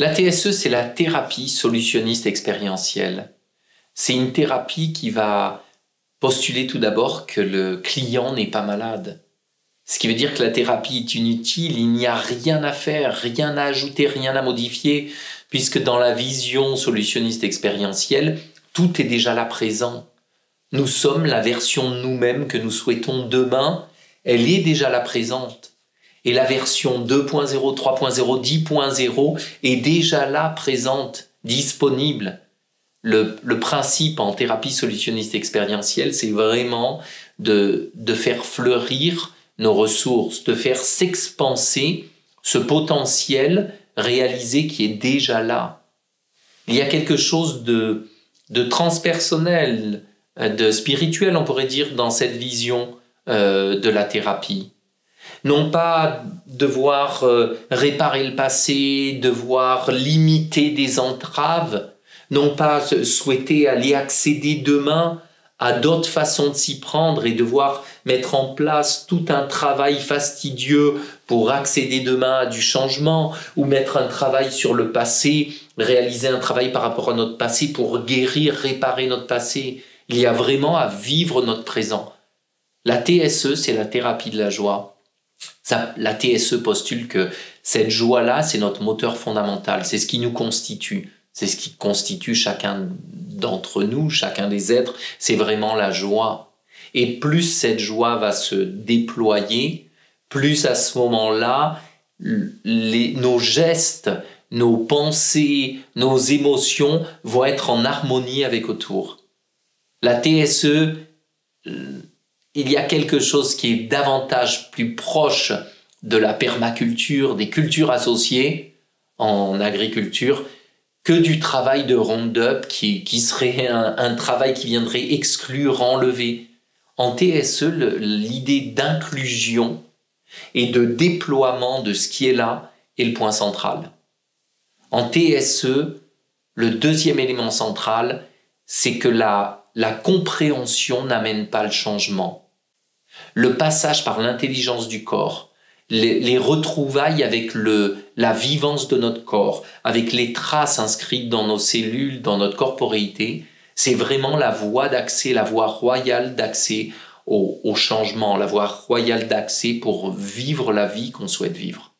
La TSE, c'est la thérapie solutionniste expérientielle. C'est une thérapie qui va postuler tout d'abord que le client n'est pas malade. Ce qui veut dire que la thérapie est inutile, il n'y a rien à faire, rien à ajouter, rien à modifier, puisque dans la vision solutionniste expérientielle, tout est déjà là présent. Nous sommes la version de nous-mêmes que nous souhaitons demain, elle est déjà là présente. Et la version 2.0, 3.0, 10.0 est déjà là présente, disponible. Le principe en thérapie solutionniste expérientielle, c'est vraiment de faire fleurir nos ressources, de faire s'expanser ce potentiel réalisé qui est déjà là. Il y a quelque chose de transpersonnel, de spirituel, on pourrait dire, dans cette vision de la thérapie. Non pas devoir réparer le passé, devoir limiter des entraves, non pas souhaiter aller accéder demain à d'autres façons de s'y prendre et devoir mettre en place tout un travail fastidieux pour accéder demain à du changement, ou mettre un travail sur le passé, réaliser un travail par rapport à notre passé pour guérir, réparer notre passé. Il y a vraiment à vivre notre présent. La TSE, c'est la thérapie de la joie. La TSE postule que cette joie-là, c'est notre moteur fondamental, c'est ce qui nous constitue, c'est ce qui constitue chacun d'entre nous, chacun des êtres, c'est vraiment la joie. Et plus cette joie va se déployer, plus à ce moment-là, nos gestes, nos pensées, nos émotions vont être en harmonie avec autour. La TSE, il y a quelque chose qui est davantage plus proche de la permaculture, des cultures associées en agriculture, que du travail de Roundup qui serait un travail qui viendrait exclure, enlever. En TSE, l'idée d'inclusion et de déploiement de ce qui est là est le point central. En TSE, le deuxième élément central, c'est que la compréhension n'amène pas le changement. Le passage par l'intelligence du corps, les retrouvailles avec la vivance de notre corps, avec les traces inscrites dans nos cellules, dans notre corporéité, c'est vraiment la voie d'accès, la voie royale d'accès au changement, la voie royale d'accès pour vivre la vie qu'on souhaite vivre.